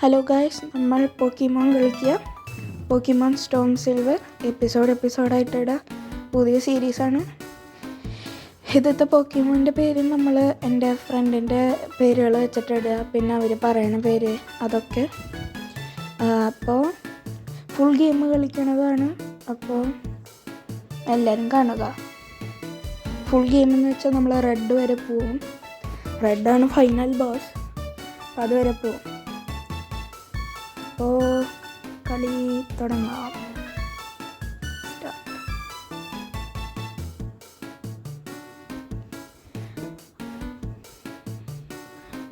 Hello guys, നമ്മൾ പോക്കിമോൺ കളിക്കുക. പോക്കിമോൺ stone silver എപ്പിസോഡായിട്ട് ഇടുക. പുതിയ സീരീസാണ്. ഇന്നത്തെ പോക്കിമോൻ്റെ പേര് നമ്മൾ എൻ്റെ ഫ്രണ്ടിൻ്റെ പേരുകൾ വെച്ചിട്ടിടുക, പിന്നെ അവർ പറയണ പേര് അതൊക്കെ. അപ്പോൾ ഫുൾ ഗെയിം കളിക്കണതാണ്. അപ്പോൾ എല്ലാവരും കാണുക. ഫുൾ ഗെയിം എന്ന് വെച്ചാൽ നമ്മൾ റെഡ് വരെ പോവും. റെഡാണ് ഫൈനൽ ബോസ്. അപ്പോൾ അതുവരെ പോവും. അപ്പോൾ കളി തുടങ്ങാം.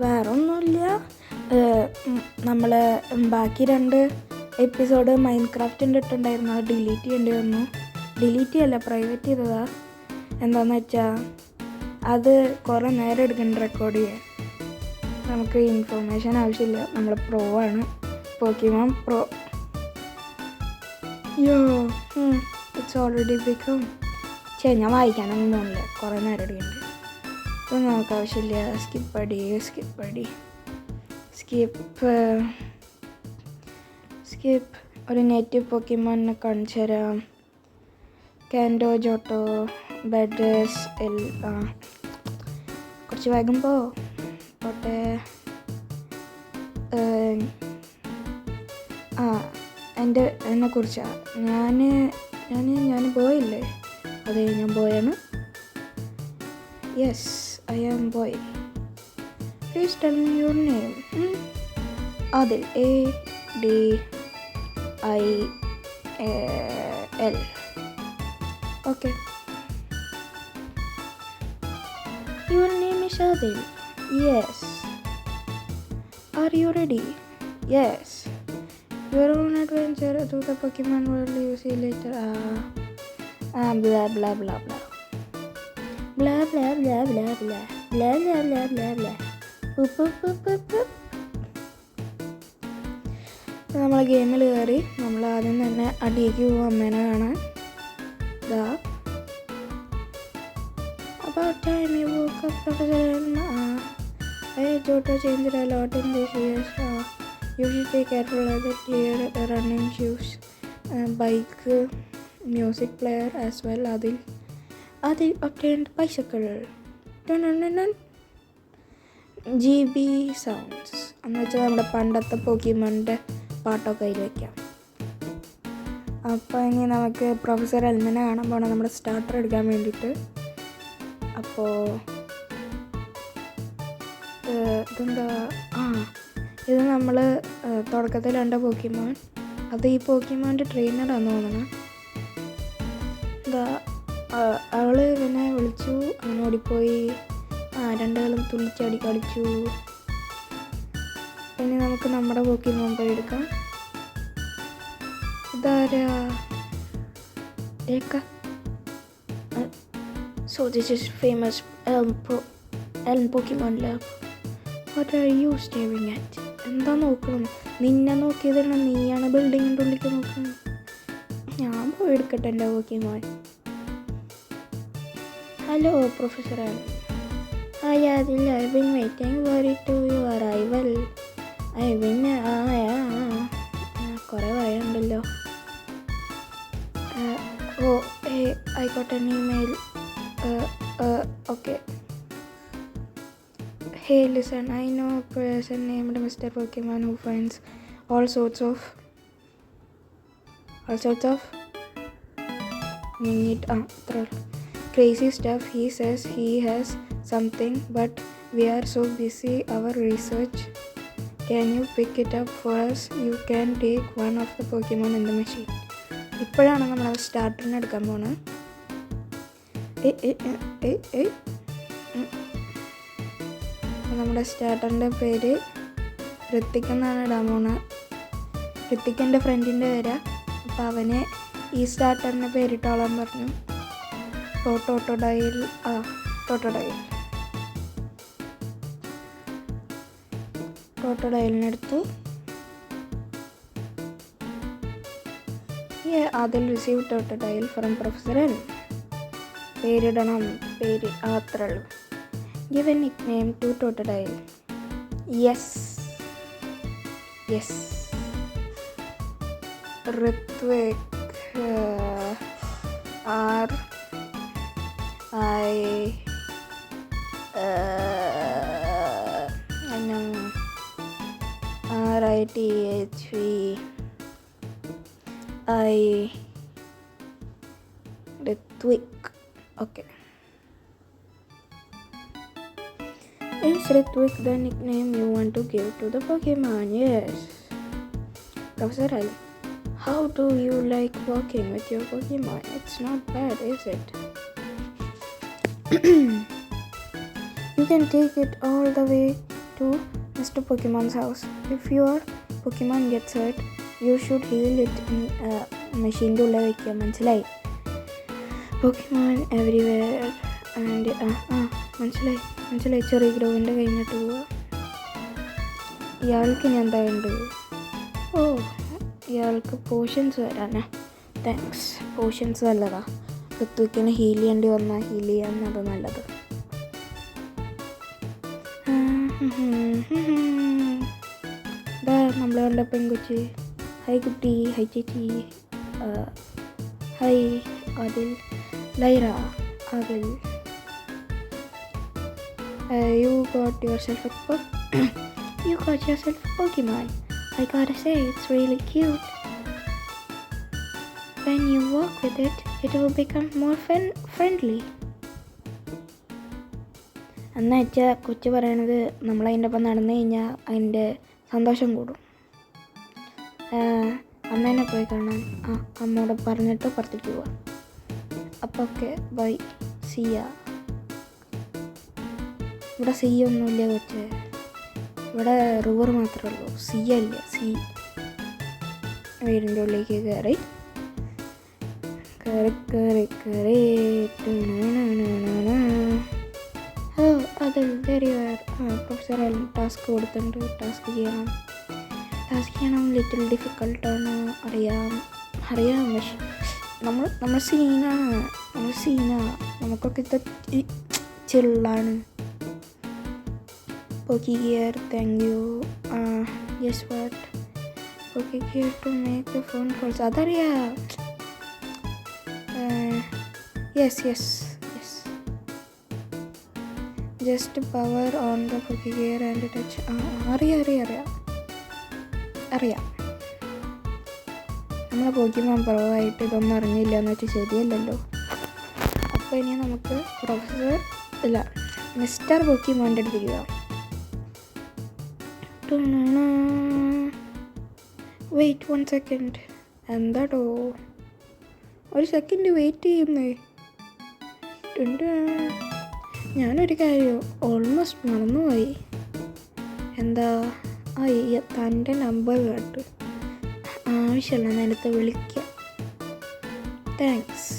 വേറൊന്നുമില്ല. നമ്മൾ ബാക്കി 2 എപ്പിസോഡ് മൈൻക്രാഫ്റ്റിൻ്റെ ഇട്ടുണ്ടായിരുന്നു. അത് ഡിലീറ്റ് ചെയ്യേണ്ടി വന്നു. ഡിലീറ്റ് ചെയ്യല്ല, പ്രൈവറ്റ് ചെയ്തതാ. എന്താണെന്ന് വെച്ചാൽ അത് കുറേ നേരം എടുക്കണം റെക്കോർഡ് ചെയ്യാൻ. നമുക്ക് ഇൻഫോർമേഷൻ ആവശ്യമില്ല. നമ്മൾ പ്രോ ആണ്, പോക്കിമോൺ പ്രോ. It's already become. ഞാൻ വായിക്കാനൊന്നും തോന്നില്ല, കുറേ നേരം എടുക്കുന്നുണ്ട്. ഇപ്പം നമുക്ക് ആവശ്യമില്ല. സ്കിപ്പ്. ഒരു നേറ്റീവ് പോക്കിമോനെ കാണിച്ചു തരാം. കാൻഡോ, ജോട്ടോ, ബെഡ്രസ്, കുറച്ച് വേഗം പോട്ടെ. എന്നെക്കുറിച്ചാണ്. ഞാൻ ബോയല്ലേ? അതെ, ഞാൻ ബോയാണ്. Yes, I am boy. Please tell me your name. അതിൽ ADIL. Okay. Your name is Adil. Yes. Are you ready? Yes. You're on adventure to the Pokemon world. You see later. Blah blah blah blah. Blah blah blah blah blah. Blah blah blah blah blah. നമ്മൾ ഗെയിമിൽ കയറി. നമ്മൾ ആദ്യം തന്നെ അടിയേക്ക് പോകും അമ്മേനെ കാണാൻ. About time you woke up, Professor Elma. Johto changed a lot in these years. You should be careful of the running shoes, bike, music player as well. Adil obtained bicycle. GB sounds. എന്നുവെച്ചാൽ നമ്മുടെ പണ്ടത്തെ പോക്കിമോൻ്റെ പാട്ടൊക്കെ അതിൽ വയ്ക്കാം. അപ്പോൾ ഇനി നമുക്ക് professor എൽമനെ കാണാൻ പോകണം, നമ്മുടെ സ്റ്റാർട്ടർ എടുക്കാൻ വേണ്ടിയിട്ട്. അപ്പോൾ ഇതെന്താ? ഇത് നമ്മൾ തുടക്കത്തിൽ കണ്ട പോക്കിമോൻ. അത് ഈ പോക്കിമോൻ്റെ ട്രെയിനറാണെന്ന് തോന്നുന്നു. അവൾ ഇവനെ വിളിച്ചു, അങ്ങനെ ഓടിപ്പോയി. രണ്ടുകളും തുള്ളിച്ചാടി കളിച്ചു. ഇനി നമുക്ക് നമ്മുടെ പോക്കിമോൻ പോയി എടുക്കാം. ഇതാരാ? So this is famous Elm Pokemon Lab. What are you staring at? എന്താ നോക്കണം? നിന്നെ നോക്കിയതല്ല, നീയാണ് ബിൽഡിങ്ങിൻ്റെ ഉള്ളിലേക്ക് നോക്കുന്നത്. ഞാൻ പോയി എടുക്കട്ടെ എൻ്റെ Pokemon. Hello professor Elm. Hi Adil, I've been waiting for your arrival. കുറേ പറയാനുണ്ടല്ലോ. I got an email. Okay. Hey, listen, I know a person named Mr. Pokemon who finds all sorts of crazy stuff. He says he has something, but we are so busy our research. Can you pick it up for us? You can take one of the Pokemon in the machine. ഇപ്പോഴാണ് നമ്മൾ സ്റ്റാർട്ടറിനെ എടുക്കാൻ പോകുന്നത്. നമ്മുടെ സ്റ്റാർട്ടറിൻ്റെ പേര് ഋത്തിക് എന്നാണ് ഇടാൻ പോകുന്നത്. ഋത്തിക് എൻ്റെ ഫ്രണ്ടിൻ്റെ പേരാ. അപ്പോൾ അവന് ഈ സ്റ്റാർട്ടറിൻ്റെ പേരിട്ടോളാൻ പറഞ്ഞു. ടോട്ടോഡൈൽ. ടോട്ടോഡൈലിനെടുത്തു. Adil received Totodile from Professor Elm. പേരിടണം, പേര് അത്രേ ഉള്ളൂ. Give a nickname to Totodile. Yes. Yes, Ritwik. Ritwik. Okay. Is Ritwik the nickname you want to give to the Pokemon? Yes. Professor Ali, how do you like working with your Pokemon? It's not bad, is it? You can take it all the way to Mr. Pokemon's house. If your Pokemon gets hurt, you should heal it in a machine to like മനസ്സിലായി. Pokemon everywhere and മനസ്സിലായി. ചെറിയ ഗ്രോവിൻ്റെ കഴിഞ്ഞിട്ട് പോവുക. ഇയാൾക്ക് ഞാൻ എന്താ വേണ്ടത്? ഇയാൾക്ക് പോഷൻസ് വരാനാ. താങ്ക്സ്. പോഷൻസ് നല്ലതാ. ഋത്വിക്കിന് ഹീൽ ചെയ്യേണ്ടി വന്നാൽ ഹീൽ ചെയ്യാന്നത് നല്ലത്. ഇതാ നമ്മളെ കണ്ട പെൺകൊച്ച്. ഹായ് കുട്ടി. ഹായ് ചേച്ചി. Hi Adil. ലൈറ. Adil. You got yourself a Pokemon. I gotta say, it's really cute. When you walk with it, it will become more friendly. എന്ന് വെച്ചാൽ കൊച്ചു പറയണത് നമ്മളതിൻ്റെ ഒപ്പം നടന്നു കഴിഞ്ഞാൽ അതിൻ്റെ സന്തോഷം കൂടും. അമ്മേനെ പോയി കാണാൻ അമ്മയോട് പറഞ്ഞിട്ട് പുറത്തേക്ക് പോവാം. അപ്പോൾ ഓക്കെ, ബൈ, സിയ. ഇവിടെ സി ഒന്നുമില്ല കൊച്ചേ, ഇവിടെ റിവർ മാത്രമേ ഉള്ളൂ, സി അല്ല. സി വീടിൻ്റെ ഉള്ളിലേക്ക് കയറി. അത് പ്രൊഫസർ ടാസ്ക് കൊടുത്തിട്ടുണ്ട്. ടാസ്ക് ചെയ്യണം. ലിറ്റിൽ ഡിഫിക്കൾട്ടാണ്, അറിയാം. പക്ഷെ നമ്മൾ സീനാണ്. നമുക്കൊക്കെ ഇത് ചില്ലാണ്. Pokegear, thank you. Yes, what? Pokegear to make the phone calls. അതറിയാം. Yes. Just power on the Pokegear and touch. അറിയാം. നമ്മളെ പോക്കിമോൻ പ്രൊവായിട്ട് ഇതൊന്നും അറിഞ്ഞില്ല എന്ന് വെച്ചാൽ ശരിയല്ലല്ലോ. അപ്പോൾ ഇനി നമുക്ക് മിസ്റ്റർ പോക്കിമോൻ്റെ അടുത്തേക്ക് പോകാം. Wait 1 second. എന്താടോ ഒരു സെക്കൻഡ് വെയിറ്റ് ചെയ്യുന്നേ. ഞാനൊരു കാര്യം ഓൾമോസ്റ്റ് മറന്നുപോയി. എന്താ? തൻ്റെ നമ്പർ കേട്ട് ആവശ്യമുള്ള നേരത്തെ വിളിക്കാം. താങ്ക്സ്.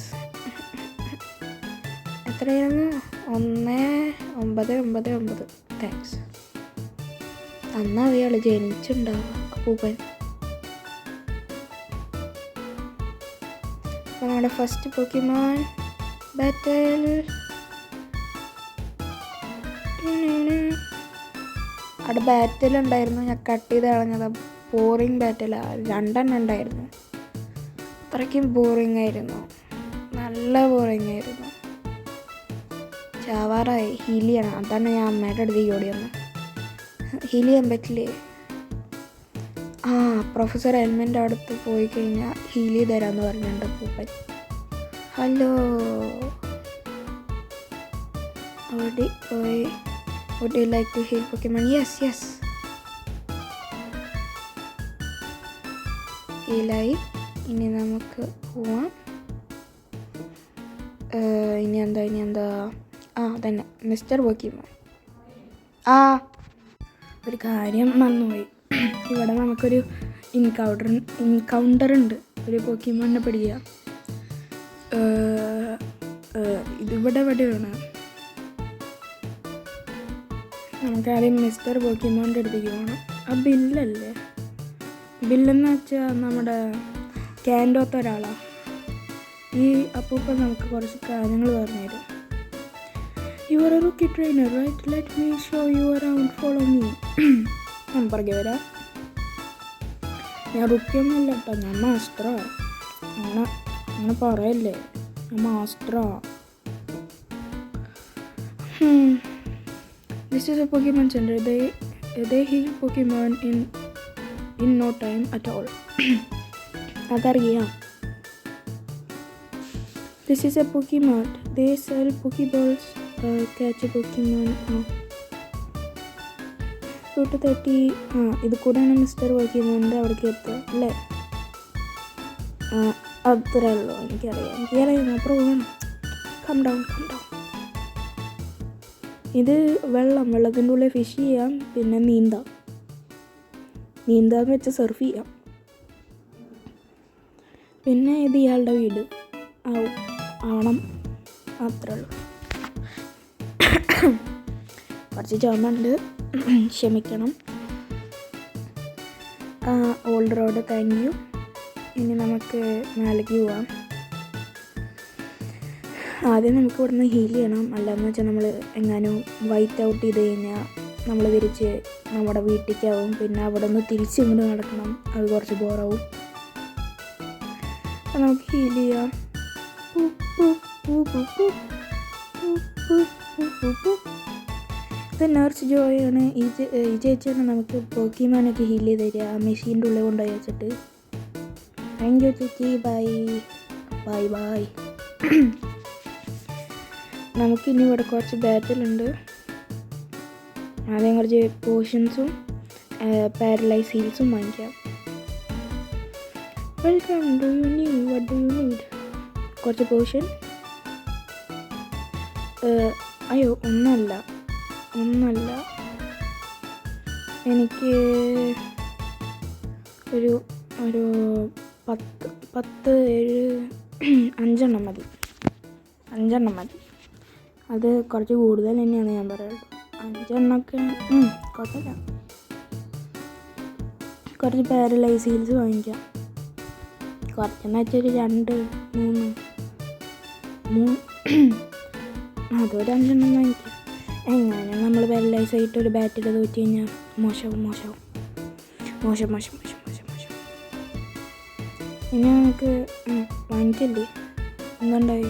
എത്രയായിരുന്നു? 1999. താങ്ക്സ്. അന്നാ അയാൾ ജനിച്ചിട്ടുണ്ടാവുക, അപ്പൂപ്പൻ. അപ്പോൾ നമ്മുടെ ഫസ്റ്റ് പോക്കിമോൻ ബാറ്റിൽ. അവിടെ ബാറ്റിലുണ്ടായിരുന്നു, ഞാൻ കട്ട് ചെയ്ത് കളഞ്ഞത്. ബോറിങ് ബാറ്റിലാണ്. 2 എണ്ണം ഉണ്ടായിരുന്നു. അത്രയ്ക്കും ബോറിങ് ആയിരുന്നു, നല്ല ബോറിങ് ആയിരുന്നു. ചാവാറായി. ഹീൽ ചെയ്യണം. അതാണ് ഞാൻ അമ്മയുടെ അടുത്തേക്ക് ഓടി വന്നത്. ഹീൽ ചെയ്യാൻ പറ്റില്ലേ? പ്രൊഫസർ എൽമെൻ്റെ അടുത്ത് പോയി കഴിഞ്ഞാൽ ഹീൽ ചെയ്ത് തരാമെന്ന് പറഞ്ഞിട്ടുണ്ട് പൂപ്പൻ. Hello. Would you like to heal Pokemon? Yes. ഹീലായി. ഇനി നമുക്ക് പോവാം. ഇനി എന്താ തന്നെ മിസ്റ്റർ പോക്കിമോൻ. ഒരു കാര്യം മറന്നുപോയി. ഇവിടെ നമുക്കൊരു ഇൻകൗണ്ടർ ഉണ്ട്. ഒരു പോക്കിമോനെ പിടിക്കുക. ഇതിവിടെ വേണം. നമുക്കാദ്യം മിസ്റ്റർ പോക്കിമോൻ്റെ അടുത്തേക്ക് പോകണം. ആ ബില്ലല്ലേ? ബില്ലെന്ന് വെച്ചാൽ നമ്മുടെ ക്യാൻഡോത്ത ഒരാളാണ്. ഈ അപ്പൂപ്പൻ നമുക്ക് കുറച്ച് കാര്യങ്ങൾ പറഞ്ഞുതരും. You are a rookie trainer, right? Let me show you around. Follow me. ഞാൻ പറഞ്ഞു വരാം. ഞാൻ റുക്കിയൊന്നുമില്ല കേട്ടോ, ഞാൻ മാസ്റ്ററാ. അങ്ങനെ പറയല്ലേ, ഞാൻ മാസ്റ്ററാ. This is a Pokemon Center. They heal Pokemon in no time at all. അതറിയാം. This is a Pokemon. They sell Pokeballs. Catch a Pokemon. 2:30. ഇത് കൂടെയാണ് മിസ്റ്റർ പോക്കിമോൻ്റെ അവിടേക്ക് എത്തുക അല്ലേ? അത്രേ ഉള്ളൂ. എനിക്കറിയാം അപ്പുറം വേണം. Come down. ഇത് വെള്ളത്തിൻ്റെ ഉള്ളിൽ ഫിഷ് ചെയ്യാം, പിന്നെ നീന്താന്ന് വെച്ച് സർഫ് ചെയ്യാം. പിന്നെ ഇത് ഇയാളുടെ വീട് ആവണം, അത്രേ ഉള്ളൂ. കുറച്ച് ചുമണ്ട്, ക്ഷമിക്കണം. Old road, thank you. ഇനി നമുക്ക് മേലേക്ക് പോവാം. ആദ്യം നമുക്ക് ഇവിടുന്ന് ഹീൽ ചെയ്യണം. അല്ലാന്ന് വെച്ചാൽ നമ്മൾ എങ്ങാനും വൈറ്റ് ഔട്ട് ചെയ്ത് കഴിഞ്ഞാൽ നമ്മൾ തിരിച്ച് നമ്മുടെ വീട്ടിലേക്കാവും. പിന്നെ അവിടെ നിന്ന് തിരിച്ചിങ്ങോട്ട് നടക്കണം, അത് കുറച്ച് ബോറാവും. അപ്പം നമുക്ക് ഹീൽ ചെയ്യാം. ഇത് നർസ് ജോയാണ്. ഈ ചേച്ചിയാണ് നമുക്ക് പോക്കിമാനൊക്കെ ഹീൽ ചെയ്ത് തരിക, ആ മെഷീൻ്റെ ഉള്ളിൽ കൊണ്ടുപോയി വെച്ചിട്ട്. താങ്ക് യു ചേച്ചി. ബൈ. നമുക്കിനി ഇവിടെ കുറച്ച് ബാറ്റിലുണ്ട്. ആദ്യം കുറച്ച് പോഷൻസും പാരലൈസ് ഹീൽസും വാങ്ങിക്കാം. Welcome. What do you need? കുറച്ച് പോഷൻ. അയ്യോ, ഒന്നല്ല. എനിക്ക് ഒരു 5 മതി. അത് കുറച്ച് കൂടുതൽ തന്നെയാണ് ഞാൻ പറയുന്നത്. 5 എണ്ണമൊക്കെ കുഴപ്പമില്ല. കുറച്ച് പാരലൈസ് ഹീൽസ് വാങ്ങിക്കാം. കുറച്ചെന്ന് വെച്ചാൽ 2, 3 അതൊരു 5 എണ്ണം വാങ്ങിക്കാം. എങ്ങനെ നമ്മൾ പാരലൈസ് ആയിട്ട് ഒരു ബാറ്റിൽ തോറ്റി കഴിഞ്ഞാൽ മോശം. ഇനി നമുക്ക് വാങ്ങിക്കല്ലേ? എന്തുണ്ടായി?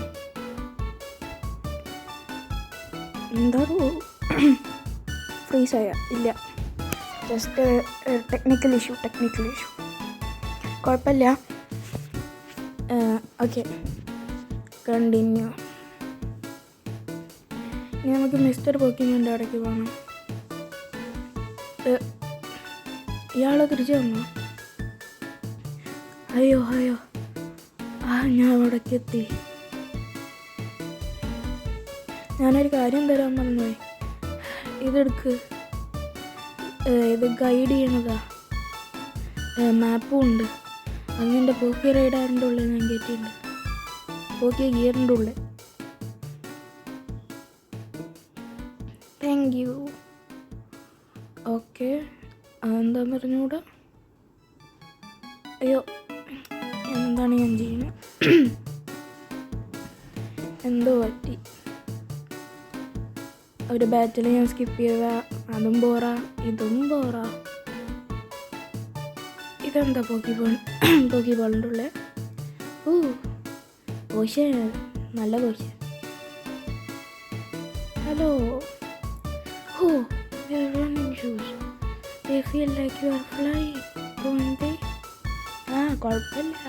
എന്താണോ ഫ്രീസായ? ഇല്ല, ജസ്റ്റ് ടെക്നിക്കൽ ഇഷ്യൂ. കുഴപ്പമില്ല. Okay, continue. ഇനി നമുക്ക് മിസ്റ്റർ പോക്കിമോൻ്റെ അവിടേക്ക് പോകണം. ഇയാൾ തിരിച്ചു വന്നോ? അയ്യോ ഞാൻ അവിടേക്ക് എത്തി. ഞാനൊരു കാര്യം തരാൻ മറന്നുപോയി. ഇതെടുക്ക്. ഇത് ഗൈഡ് ചെയ്യണതാ, മാപ്പും ഉണ്ട്. അതിൻ്റെ പോക്കി റൈഡറിൻ്റെ ഉള്ളിൽ ഞാൻ കയറ്റിയിട്ടുണ്ട്, പോക്കി ഗിയറിൻ്റെ ഉള്ളിൽ. Thank you. ഓക്കെ, അതെന്താന്ന് പറഞ്ഞുകൂടാ. അയ്യോ, എന്താണ് ഞാൻ ചെയ്യുന്നത്? എന്തോ പറ്റി. ഒരു ബാറ്റിൽ ഞാൻ സ്കിപ്പ് ചെയ്ത, അതും ബോറാ, ഇതും ബോറാ. ഇതെന്താ പോക്കിബോളിൻ്റെ ഉള്ളിൽ? പോഷൻ, നല്ല potion. Hello. we are running shoes. They feel like you are flying, don't they? കുഴപ്പമില്ല.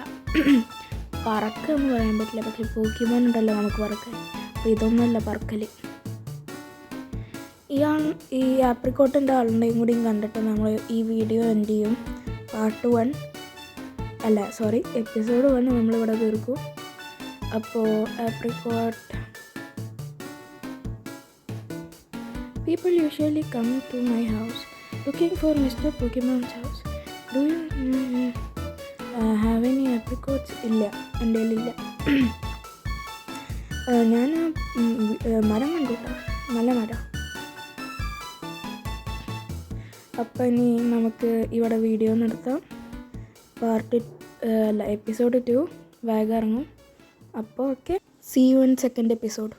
പറക്കെന്ന് പറയാൻ പറ്റില്ല, പക്ഷെ പോക്കിമോൻ ഉണ്ടല്ലോ നമുക്ക് പറക്കാൻ. അപ്പോൾ ഇതൊന്നുമല്ല പറക്കൽ. ഈ ആപ്രിക്കോട്ടിൻ്റെ ആളുടെയും കൂടിയും കണ്ടിട്ട് നമ്മൾ ഈ വീഡിയോ എൻഡ് ചെയ്യും. എപ്പിസോഡ് 1 നമ്മളിവിടെ തീർക്കും. അപ്പോൾ apricot, people usually come to my house looking for Mr. Pokemon's house. Do you have any apricots? ഇല്ല, എൻ്റെ കയ്യിലില്ല. ഞാൻ മരം കണ്ടു കേട്ടോ, നല്ല മരം. അപ്പം ഇനി നമുക്ക് ഇവിടെ വീഡിയോ നിർത്താം. എപ്പിസോഡ് 2 വേഗം ഇറങ്ങും. അപ്പോൾ okay, see you in second episode.